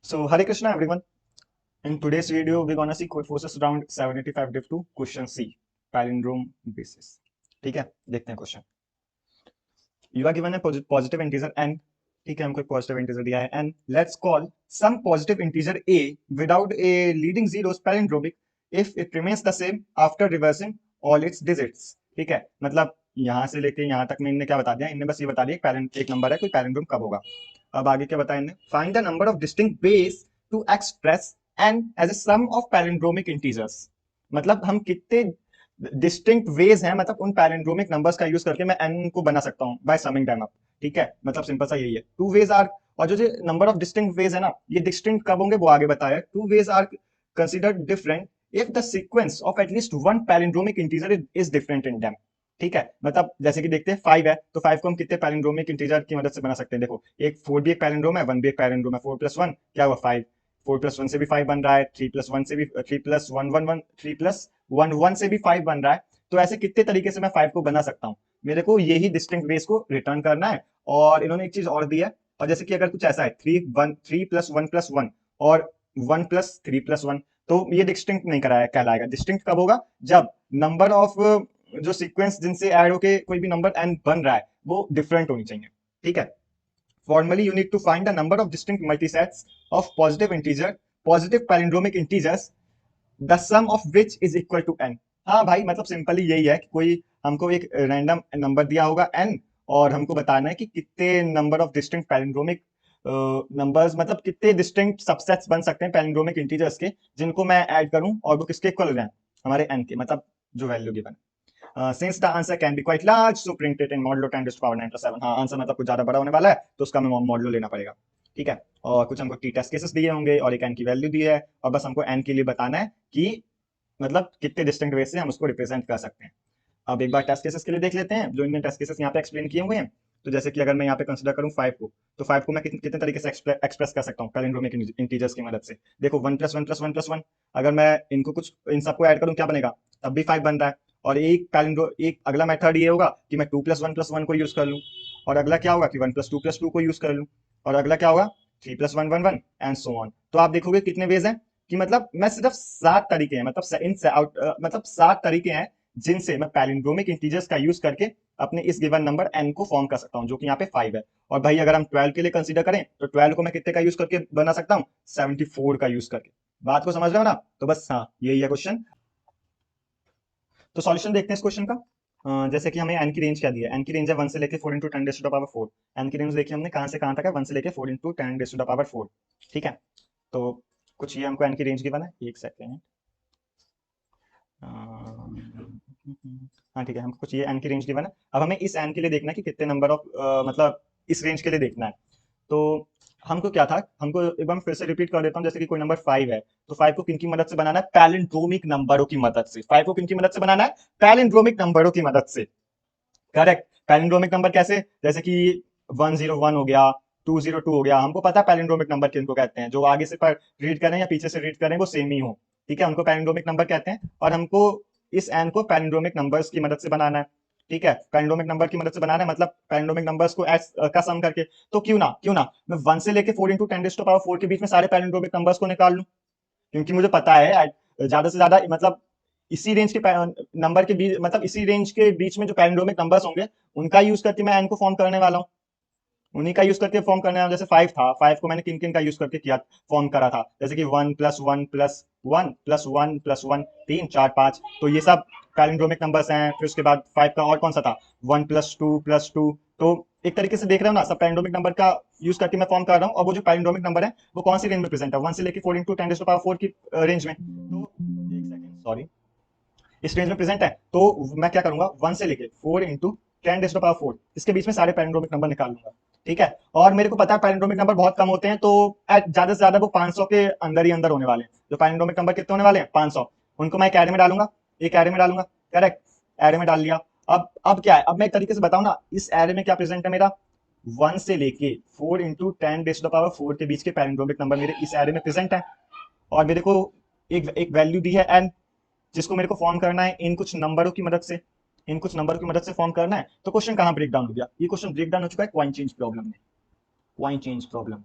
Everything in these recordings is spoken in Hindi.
So, Hare Krishna everyone. In today's video, we're gonna see code forces around 785 div 2 question C, palindrome basis. ठीक है, देखते हैं question. You are given a positive integer n. ठीक है, हमको एक पॉजिटिव इंटीजर दिया है n. Let's call some positive integer a without a leading zeros palindromic if it remains the same after reversing all its digits. ठीक है, मतलब यहाँ से लेके यहाँ तक में इनने क्या बता दिया, इनने बस ये बता दिया एक नंबर है, कोई पैलिंड्रोम कब होगा. अब आगे क्या बताया इनने, find the number of distinct base to express n as a sum of palindromic integers. मतलब हम कितने डिस्टिंक्ट वेज हैं, मतलब उन पैलिंड्रोमिक नंबर्स का यूज करके मैं n को बना सकता हूं बाय समिंग देम अप. ठीक है, मतलब सिंपल सा यही है. टू वेज आर, और जो नंबर ऑफ डिस्टिंक्ट वेज है ना, ये डिस्टिंक्ट कब होंगे वो आगे बताया. Two ways are considered different if the sequence of at least one palindromic integer is different in them. ठीक है, मतलब जैसे कि देखते हैं 5 है, तो 5 को हम कितने पैलिंड्रोमिक इंटीजर की मदद से बना सकते हैं. देखो, एक 4 भी एक पैलिंड्रोम है, 1 भी एक पैलिंड्रोम है. 4 प्लस 1 क्या हुआ 5. 4 प्लस 1 से भी 5 बन रहा है. 3 प्लस 1 से भी 3 प्लस 1 1 1 3 प्लस 1 1 से भी 5 बन रहा है. तो ऐसे कितने तरीके से मैं 5 को बना सकता हूँ. मेरे को यही डिस्टिंक्ट वेज को रिटर्न करना है. और इन्होंने एक चीज और दी है, और जैसे कि अगर कुछ ऐसा है 3 प्लस 1 प्लस 1 और 1 प्लस 3 प्लस 1, तो ये डिस्टिंक्ट नहीं कराया कहलाएगा. डिस्टिंक्ट कब होगा, जब नंबर ऑफ जो सीक्वेंस जिनसे ऐड होके कोई भी नंबर n बन रहा है वो डिफरेंट होनी चाहिए. ठीक है, formally you need to find the number of distinct multisets of positive palindromic integers, the sum of which is equal to n. हाँ भाई, मतलब सिंपली यही है कि कोई हमको एक रैंडम नंबर दिया होगा n, और हमको बताना है कि कितने number of distinct palindromic numbers, मतलब कितने डिस्टिंक्ट सबसेट्स बन सकते हैं पैलिंड्रोमिक इंटीजर्स के, जिनको मैं ऐड करूं और वो किसके इक्वल हो जाए, हमारे n के, मतलब जो value given. Since the answer can be quite large, so print it in modulo 10 to the power 9 plus 7. हाँ, आंसर मतलब कुछ ज्यादा बड़ा होने वाला है, तो उसका हमें मॉडुलो लेना पड़ेगा. ठीक है, और कुछ हमको टी टेस्ट केसेस दिए होंगे और एक एन की वैल्यू दी है, और बस हमको एन के लिए बताना है कि मतलब कितने डिस्टिंक्ट वे से हम उसको रिप्रेजेंट कर सकते हैं. अब एक बार टेस्ट केसेस के लिए देख लेते हैं जो इनने टेस्ट केसेस यहाँ पे एक्सप्लेन किए हुए हैं. तो जैसे कि अगर मैं यहाँ पे कंसिडर करूँ 5 को, तो 5 को मैं कितने तरीके से एक्सप्रेस कर सकता हूँ पैलिंड्रोमिक इंटीजर्स की मदद से. देखो 1 प्लस 1 प्लस 1 प्लस 1, अगर मैं इनको कुछ इन सबको ऐड करूँ क्या बनेगा, तब भी 5 बन रहा है. और एक अगला मेथड ये होगा कि मैं 2 प्लस 1 को यूज कर लूँ, और अगला क्या होगा कि 1 प्लस 2 को यूज कर लूँ, और अगला क्या होगा 3 प्लस 1 1 1 एंड सो ऑन. तो आप देखोगे कितने वेज हैं, कि मतलब मैं सिर्फ 7 तरीके हैं, मतलब 7 तरीके हैं जिनसे मैं पैलिंड्रोमिक इंटीजर्स का यूज करके अपने इस गिवन नंबर n को फॉर्म कर सकता हूं, जो कि यहाँ पे 5 है. और भाई अगर हम 12 के लिए कंसीडर करें, तो 12 को मैं कितने का यूज करके बना सकता हूँ, 74 का यूज करके. बात को समझ रहे हो ना. तो बस हाँ, यही है क्वेश्चन. तो सॉल्यूशन देखते हैं इस क्वेश्चन का. जैसे कि हमें n की रेंज क्या दी है, n की रेंज है 1 से लेके 4 into 10 raise to the power 4. n की रेंज देखिए हमने कहां से कहां तक है, 1 से लेके 4 into 10 raise to the power 4. ठीक है, तो कुछ ये हमको n की रेंज गिवन है. एक सेकेंड. हाँ ठीक है, हमको कुछ ये n की रेंज गिवन है. अब हमें इस n के लिए देखना है कि कितने नंबर ऑफ मतलब इस रेंज के लिए देखना है. तो हमको क्या था, हमको एक बार फिर से रिपीट कर देता हूँ. जैसे कि कोई नंबर 5 है, तो 5 को किनकी मदद से बनाना है, पैलिंड्रोमिक नंबरों की मदद से. 5 को किनकी मदद से बनाना है, पैलिंड्रोमिक नंबरों की मदद से. करेक्ट. पैलिंड्रोमिक नंबर कैसे, जैसे कि 101 हो गया, 202 हो गया. हमको पता है पैलिंड्रोमिक नंबर किनको कहते हैं, जो आगे से रीड करें या पीछे से रीड करें वो सेम ही हो. ठीक है, उनको पैलिंड्रोमिक नंबर कहते हैं. और हमको इस एन को पैलिंड्रोमिक नंबर्स की मदद से बनाना है. ठीक है, पैलिंड्रोमिक नंबर की मदद से बनाना है, मतलब पैलिंड्रोमिक नंबर्स को का सम करके. तो क्यों ना मैं 1 से लेके 4 इंटू 10 रेज़ टू पावर 4 के बीच में सारे पैलिंड्रोमिक नंबर्स को निकाल लूं, क्योंकि मुझे पता है ज्यादा से ज्यादा मतलब इसी रेंज के नंबर के बीच, मतलब इसी रेंज के बीच में जो पैलिंड्रोमिक नंबर्स होंगे उनका यूज करके मैं एन को फॉर्म करने वाला हूँ. उन्हीं का यूज करके फॉर्म करने वाला. जैसे 5 था, 5 को मैंने किन किन का यूज करके किया, फॉर्म करा था. जैसे कि 1 प्लस 1 प्लस 1 प्लस 1 प्लस 1 3 4 5, तो ये सब पैलिंड्रोमिक नंबर्स हैं. फिर उसके बाद 5 का और कौन सा था, 1 प्लस 2 प्लस 2. तो एक तरीके से देख रहे हो ना, सब पैलिंड्रोमिक नंबर का यूज करके मैं फॉर्म कर रहा हूँ. और वो जो पैलिंड्रोमिक नंबर है वो कौन सी रेंज में प्रेजेंट है, 1 से लेके 4 इंटू 10 टू पावर 4 की रेंज में. तो एक सेकंड सॉरी, इस रेंज में प्रेजेंट है. तो मैं क्या करूंगा, 1 से लेके 4 इंटू 10 रेज़ टू पावर 4, इसके बीच में सारे पैलिंड्रोमिक नंबर निकाल लूंगा. ठीक है, और मेरे को पता है पैलिंड्रोमिक नंबर बहुत कम होते हैं, तो ज्यादा से ज्यादा वो 500 के अंदर ही अंदर होने वाले हैं. जो पैलिंड्रोमिक नंबर कितने होने वाले हैं, 500. उनको मैं एक एरे में डालूंगा, एक एरे में डालूंगा. करेक्ट, एरे में डाल लिया. अब क्या है, अब मैं एक तरीके से बताऊं ना, इस एरे में क्या प्रेजेंट है मेरा, 1 से लेके 4 इंटू 10 रेज़ टू पावर 4 के बीच के पैलिंड्रोमिक नंबर मेरे इस एरे में प्रेजेंट है. और मेरे को एक एक वैल्यू दी है एन, जिसको मेरे को फॉर्म करना है इन कुछ नंबरों की मदद से, इन कुछ नंबर की मदद से फॉर्म करना है. तो क्वेश्चन कहां ब्रेक डाउन हो गया, ये क्वेश्चन ब्रेक डाउन हो चुका है क्वाइन चेंज प्रॉब्लम में. Coin change problem.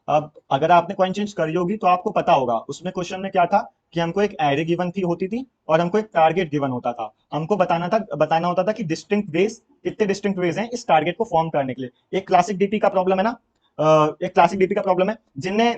अब अगर आपने कॉइन चेंज करी होगी तो आपको पता होगा उसमें क्वेश्चन में क्या था कि हमको एक एरे गिवन थी होती थी और हमको एक टारगेट गिवन होता था। हमको बताना होता था कि डिस्टिंक्ट वेज, कितने डिस्टिंक्ट वेज हैं इस टारगेट को फॉर्म करने के लिए। एक क्लासिक डीपी का प्रॉब्लम है ना, एक क्लासिक डीपी का प्रॉब्लम है जिनने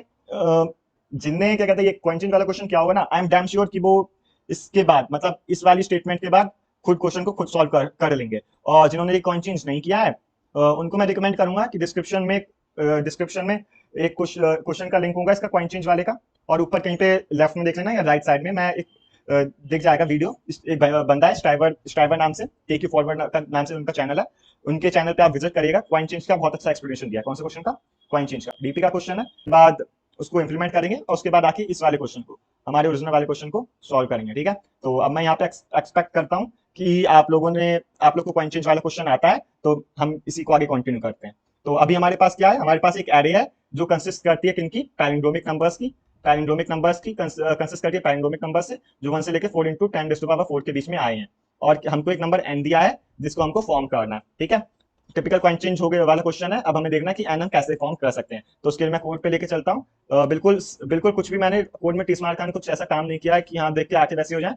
जिनने क्या कहते हैं ये कॉइन चेंज वाला क्वेश्चन क्या होगा ना, आई एम डैम श्योर कि वो इसके बाद मतलब इस वाली स्टेटमेंट के बाद खुद क्वेश्चन को खुद सॉल्व कर लेंगे। और जिन्होंने ये कॉइन चेंज नहीं किया है उनको मैं रिकमेंड करूंगा कि डिस्क्रिप्शन में एक क्वेश्चन का लिंक होगा इसका कॉइन चेंज वाले का, और ऊपर कहीं पे लेफ्ट में देख लेना या राइट साइड में मैं एक दिख जाएगा वीडियो। एक बंदा है स्ट्राइवर स्ट्राइवर नाम से, टेक यू फॉरवर्ड का नाम से उनका चैनल है। उनके चैनल पे आप विजिट करिएगा, कॉइन चेंज का बहुत अच्छा एक्सप्लेनेशन दिया है। कौन सा क्वेश्चन का? कॉइन चेंज का। डीपी का क्वेश्चन है, बाद उसको इंप्लीमेंट करेंगे और उसके बाद आके इस वाले क्वेश्चन को, हमारे ओरिजिनल वाले क्वेश्चन को सॉल्व करेंगे। ठीक है, तो अब मैं यहाँ पे एक्सपेक्ट करता हूँ कि आप लोग को कॉइन चेंज वाला क्वेश्चन आता है, तो हम इसी को आगे कंटिन्यू करते हैं। तो अभी हमारे पास क्या है, हमारे पास एक एरे है जो कंसिस्ट करती है किनकी? पैलिंड्रोमिक नंबर्स की। पैलिंड्रोमिक नंबर्स की कंसिस्ट करती है पैलिंड्रोमिक नंबर से जो 1 से लेके 4 इंटू 10⁻⁴ के बीच में आए हैं, और हमको एक नंबर n दिया है जिसको हमको फॉर्म करना है। ठीक है, टिपिकल कॉइन चेंज हो गया वाला क्वेश्चन है। अब हमें देखना है कि एन हम कैसे फॉर्म कर सकते हैं। तो उसके लिए मैं कोड पे लेके चलता हूँ। बिल्कुल बिल्कुल कुछ भी मैंने कोड में टी स्मार्ट का कुछ ऐसा काम नहीं किया है कि हाँ देख के आके वैसे हो जाए,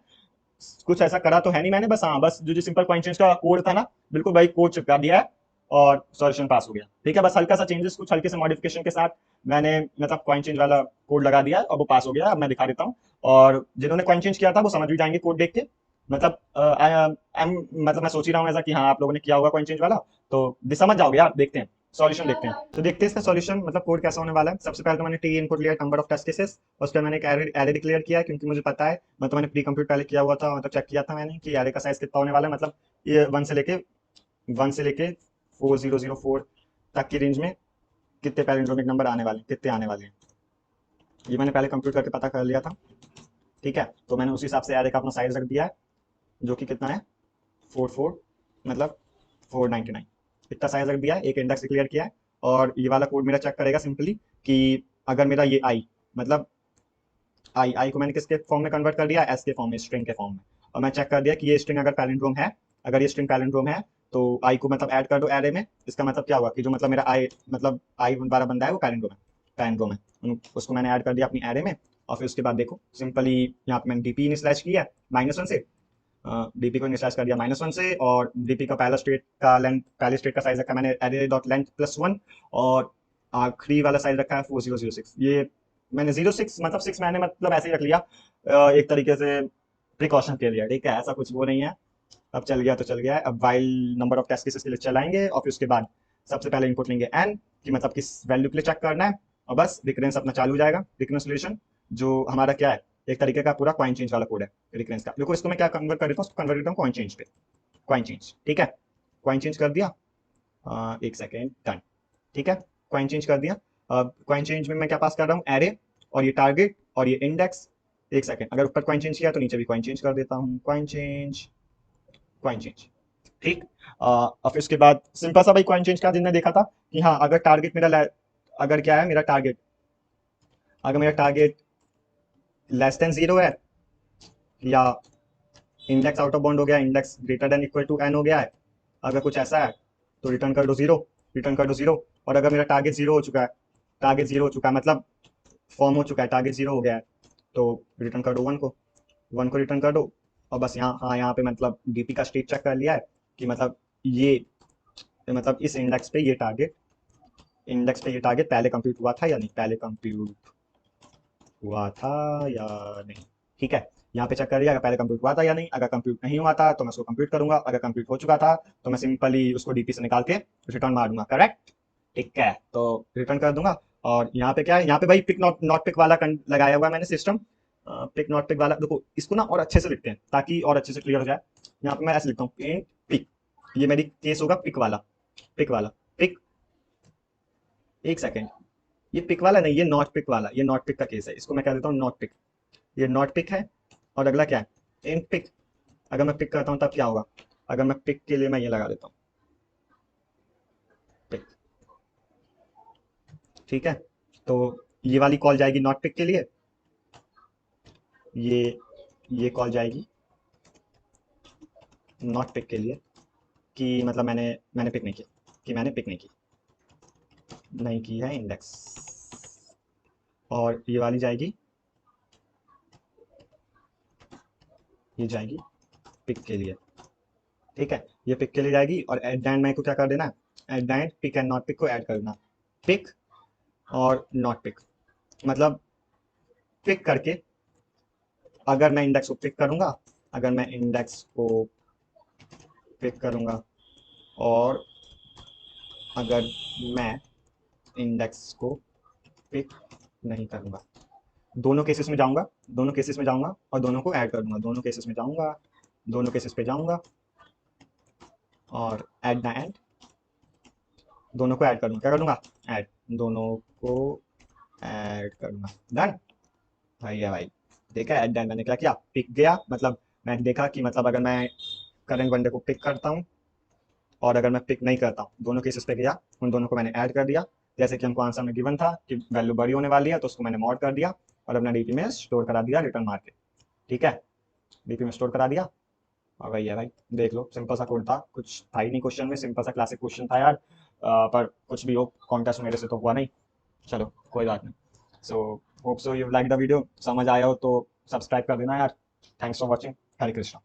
कुछ ऐसा करा तो है नहीं मैंने। बस हाँ, बस जो सिंपल कॉइन चेंज का कोड था ना, बिल्कुल वही कोड चिपका दिया है और सॉल्यूशन पास हो गया। ठीक है, बस हल्का सा चेंजेस, कुछ हल्के से मॉडिफिकेशन के साथ मैंने मतलब कॉइन चेंज वाला कोड लगा दिया और वो पास हो गया। अब मैं दिखा देता हूँ, और जिन्होंने कॉइन चेंज किया था वो समझ भी जाएंगे कोड देख के। मतलब मतलब मैं सोच ही रहा हूँ ऐसा कि हाँ आप लोगों ने किया होगा कॉइन चेंज वाला, तो समझ जाओगे आप। देखते हैं सॉल्यूशन, देखते हैं। तो देखते हैं इसका सॉल्यूशन मतलब कोड कैसा होने वाला है। सबसे पहले तो मैंने टी इनपुट लिया, नंबर ऑफ टेस्ट केसेस, उसके बाद मैंने एक एरे डिक्लेयर किया क्योंकि मुझे पता है, मतलब मैंने प्री कंप्यूट पहले किया हुआ था, मतलब चेक किया था मैंने कि एरे का साइज कितना होने वाला है। मतलब ये 1 से लेके 4004 तक की रेंज में कितने पैलिंड्रोमिक नंबर आने वाले हैं, कितने आने वाले हैं, ये मैंने पहले कंप्यूट करके पता कर लिया था। ठीक है, तो मैंने उस हिसाब से एरे का अपना साइज रख दिया है जो कि कितना है 44, मतलब 499, इतना साइज रख दिया है। एक इंडेक्स डिक्लेयर किया है, और ये वाला कोड मेरा चेक करेगा सिंपली कि अगर मेरा ये आई, मतलब आई को मैंने किसके फॉर्म में कन्वर्ट कर दिया, एस के फॉर्म में, स्ट्रिंग के फॉर्म में। और मैं चेक कर दिया कि ये स्ट्रिंग अगर पैलिंड्रोम है, अगर ये स्ट्रिंग पैलिंड्रोम है तो आई को मतलब ऐड कर दो एरे में। इसका मतलब क्या हुआ कि जो मतलब मेरा आई, मतलब आई वाला बंदा है वो पैलिंड्रोम है। उसको मैंने ऐड कर दिया अपनी एरे में। और फिर उसके बाद देखो सिंपली यहाँ पे मैंने डीपी इनिशियलाइज किया -1 से, डीपी को इनिशियलाइज कर दिया -1 से, और डीपी का पहले स्टेट का साइज रखा मैंने एरे डॉट लेंथ +1, और आखिरी वाला साइज रखा है 4006। ये मैंने 06 मतलब 6 मैंने मतलब ऐसे ही रख लिया, एक तरीके से प्रिकॉशन के लिए। ठीक है, ऐसा कुछ वो नहीं है। अब चल गया तो चल गया है। अब while number of test cases के लिए चलाएंगे, और फिर उसके बाद सबसे पहले इनपुट लेंगे एन, कि मतलब किस वैल्यू के लिए चेक करना है, और बस रिकरेंस अपना चालू हो जाएगा, रिकरेंसलेशन, जो हमारा क्या है, एक तरीके का पूरा कॉइन चेंज वाला कोड है रिकरेंस का। देखो इसको मैं क्या कन्वर्ट कर देता हूँ, कन्वर्ट करता हूँ कॉइन चेंज पे, कॉइन चेंज। ठीक है, कॉइन चेंज कर दिया, एक सेकेंड, डन। ठीक है, कॉइन चेंज कर दिया। अब कॉइन चेंज में मैं क्या पास कर रहा हूँ, एरे, और ये टारगेट, और ये इंडेक्स। एक सेकेंड, अगर ऊपर कॉइन चेंज किया तो नीचे भी कॉइन चेंज कर देता हूँ, कॉइन चेंज, कॉइन चेंज। ठीक, और फिर उसके बाद सिंपल सा भाई कॉइन चेंज का जिनने देखा था कि हाँ अगर टारगेट अगर क्या है मेरा टारगेट, अगर मेरा टारगेट लेस देन 0 है, या इंडेक्स आउट ऑफ बाउंड हो गया, index greater than equal to N हो गया है, अगर कुछ ऐसा है तो रिटर्न कर दो 0, रिटर्न कर दो 0। और अगर मेरा टारगेट 0 हो चुका है, टारगेट 0 हो चुका है मतलब फॉर्म हो चुका है, टारगेट 0 हो गया है, तो रिटर्न कर दो 1 को रिटर्न कर दो। और बस यहाँ, हाँ यहाँ पे मतलब डीपी का स्टेट चेक कर लिया है कि मतलब ये, मतलब इस इंडेक्स पे ये टारगेट पहले कंप्यूट हुआ था या नहीं, पहले कंप्यूट हुआ था या नहीं। ठीक है, यहाँ पे चेक कर लिया अगर पहले कंप्यूट हुआ था या नहीं। अगर कंप्यूट नहीं हुआ था तो मैं उसको कंप्यूट करूंगा, अगर कंप्यूट हो चुका था तो मैं सिंपली उसको डीपी से निकाल के रिटर्न मार दूंगा, करेक्ट। ठीक है, तो रिटर्न कर दूंगा। और यहाँ पे क्या है, यहाँ पे भाई पिक नॉट नॉट पिक वाला लगाया हुआ है मैंने सिस्टम, पिक नॉट पिक वाला। देखो इसको ना और अच्छे से लिखते हैं ताकि और अच्छे से क्लियर हो जाए। यहाँ पे मैं ऐसे लिखता हूँ इंट पिक, ये मेरी केस होगा पिक वाला, पिक वाला, पिक। एक सेकेंड, ये पिक वाला नहीं, ये नॉट पिक वाला, ये नॉट पिक का केस है, इसको मैं कह देता हूँ नॉट पिक। ये नॉट पिक है, और अगला क्या है, इंट पिक। अगर मैं पिक करता हूँ तब क्या होगा, अगर मैं पिक के लिए मैं ये लगा देता हूँ पिक। ठीक है, तो ये वाली कॉल जाएगी नॉट पिक के लिए, ये ये कॉल जाएगी नॉट पिक के लिए, कि मतलब मैंने पिक नहीं की, कि मैंने पिक नहीं की है इंडेक्स। और ये वाली जाएगी, ये जाएगी पिक के लिए। ठीक है, ये पिक के लिए जाएगी और एट द एंड मेरे को क्या कर देना है, at the end pick and not pick को ऐड कर देना। पिक और नॉट पिक मतलब पिक करके अगर मैं इंडेक्स को पिक करूंगा, अगर मैं इंडेक्स को पिक करूंगा और अगर मैं इंडेक्स को पिक नहीं करूंगा, दोनों केसेस में जाऊंगा, दोनों केसेस में जाऊंगा और दोनों को ऐड कर दूंगा, दोनों केसेस में जाऊंगा, दोनों केसेस पे जाऊंगा और एट द एंड दोनों को ऐड कर दूंगा। क्या कर दूंगा, ऐड, दोनों को ऐड कर दूंगा। डन भाई है भाई। देखा एट द एंड मैंने क्या किया, पिक गया, मतलब मैंने देखा कि मतलब अगर मैं करंट बंदे को पिक करता हूँ और अगर मैं पिक नहीं करता हूँ, दोनों केसेस पे गया, उन दोनों को मैंने ऐड कर दिया। जैसे कि हमको आंसर में गिवन था कि वैल्यू बड़ी होने वाली है तो उसको मैंने मॉड कर दिया और अपना डीपी में स्टोर करा दिया रिटर्न मार के। ठीक है, डीपी में स्टोर करा दिया और वही है भाई। देख लो सिंपल सा कोड था, कुछ था ही नहीं क्वेश्चन में, सिंपल सा क्लासिक क्वेश्चन था यार। पर कुछ भी हो, कॉन्टेस्ट मेरे से तो हुआ नहीं, चलो कोई बात नहीं। So hope so you like the video, समझ आया हो तो सब्सक्राइब कर देना यार। Thanks for watching, Hare Krishna.